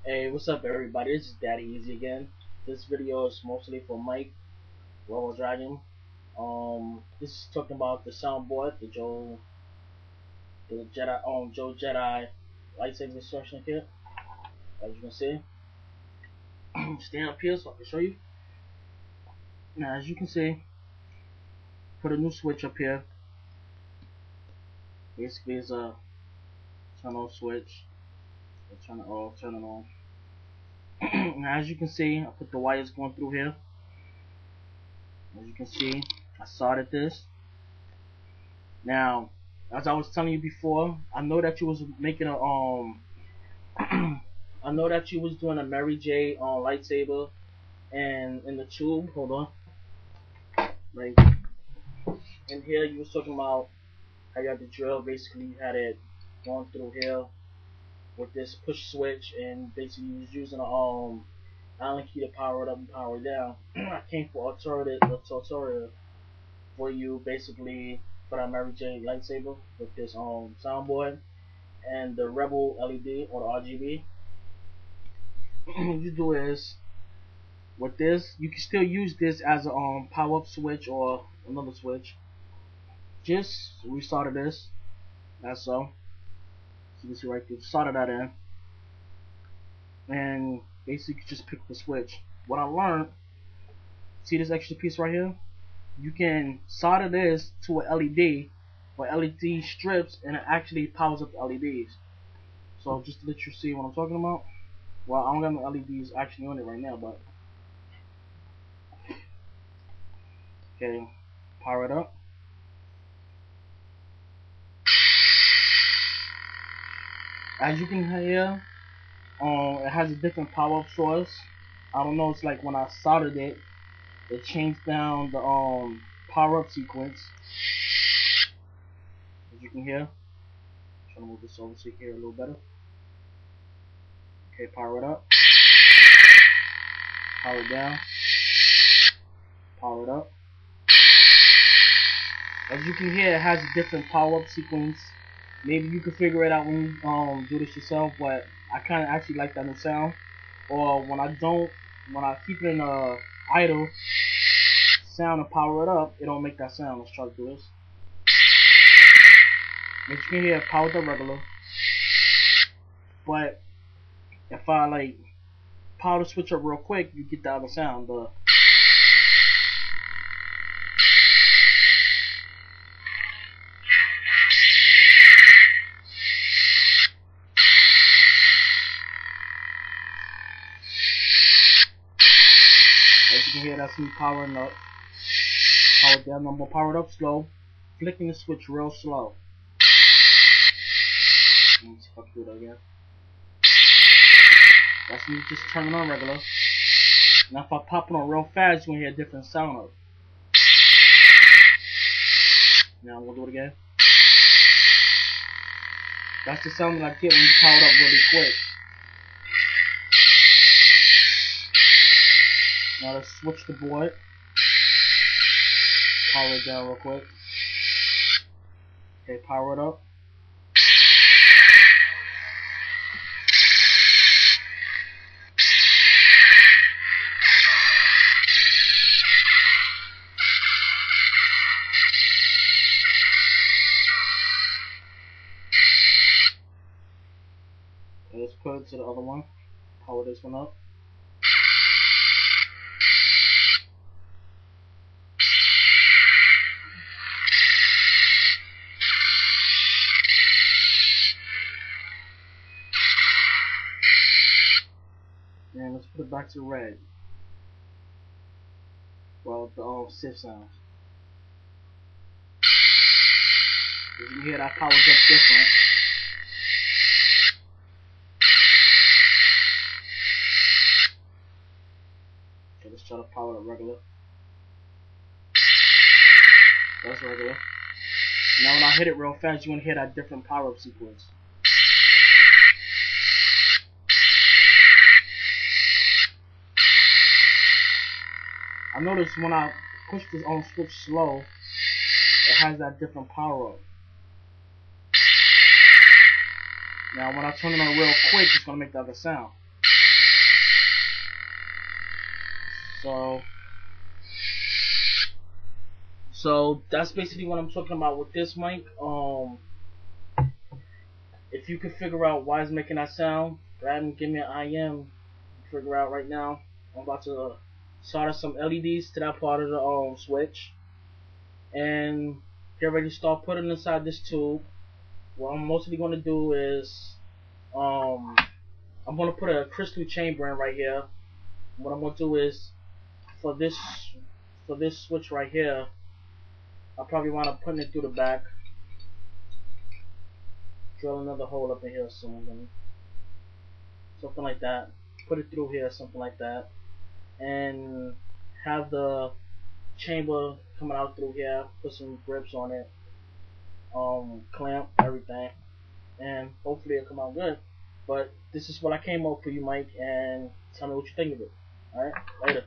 Hey, what's up everybody? This is Daddy Easy again. This video is mostly for Mike, Robo Dragon. This is talking about the soundboard, the Jedi lightsaber instruction kit. As you can see, stand up here so I can show you. Now, as you can see, put a new switch up here. Basically, it's a turn on switch. Turn it off, turn it on. Now, as you can see, I put the wires going through here. As you can see, I soldered this. Now, as I was telling you before, I know that you was making a I know that you was doing a Mary J lightsaber, and in the tube, hold on, like in here, you was talking about how you had the drill. Basically, you had it going through here with this push switch, and basically you was using a Allen key to power it up and power it down. I came for a tutorial for you, basically for that Mary J lightsaber with this soundboard and the Rebel LED or the RGB. What you do is, with this, you can still use this as a power up switch or another switch. Just resolder this. That's so. You can see right there, solder that in, and basically just pick the switch. What I learned, see this extra piece right here? You can solder this to a LED or LED strips, and it actually powers up the LEDs. So just to let you see what I'm talking about. Well, I don't got no LEDs actually on it right now, but okay, power it up. As you can hear, it has a different power up source. I don't know, it's like when I soldered it, it changed down the power up sequence. As you can hear, I'm trying to move this over so you can hear it a little better. Okay, power it up, power it down, power it up. As you can hear, it has a different power up sequence. Maybe you can figure it out when you do this yourself, but I kind of actually like that new sound. Or when I keep it in idle sound and power it up, it don't make that sound. Let's try to do this. As you can hear, powered up regular. But if I like power the switch up real quick, you get the other sound. As you can hear, that's me powering up. Power down, I'm gonna power it up slow. Flicking the switch real slow. Let me see if I can do that again. That's me just turning on regular. Now if I pop it on real fast, you're gonna hear a different sound of it. Now I'm gonna do it again. That's the sound that I get when you power it up really quick. Now let's switch the board. Power it down real quick. Okay, power it up. Okay, let's put it to the other one. Power this one up. And let's put it back to red. Well, the Sith sounds. As you can hear, that powers up different. Okay, let's try to power it regular. That's regular. Now when I hit it real fast, you want to hear that different power up sequence. I noticed when I push this on switch slow, it has that different power up. Now when I turn it on real quick, it's gonna make the other sound. So that's basically what I'm talking about with this mic. If you can figure out why it's making that sound, go ahead and give me an IM. Figure out right now. I'm about to solder some LEDs to that part of the switch, and get ready to start putting inside this tube. What I'm mostly going to do is I'm going to put a crystal chamber in right here. What I'm going to do is for this switch right here, I probably want to put it through the back. Drill another hole up in here something like that. Put it through here, something like that, and have the chamber coming out through here. Put some grips on it, clamp everything, and hopefully it'll come out good. But this is what I came up for you, Mike, and tell me what you think of it. Alright, later.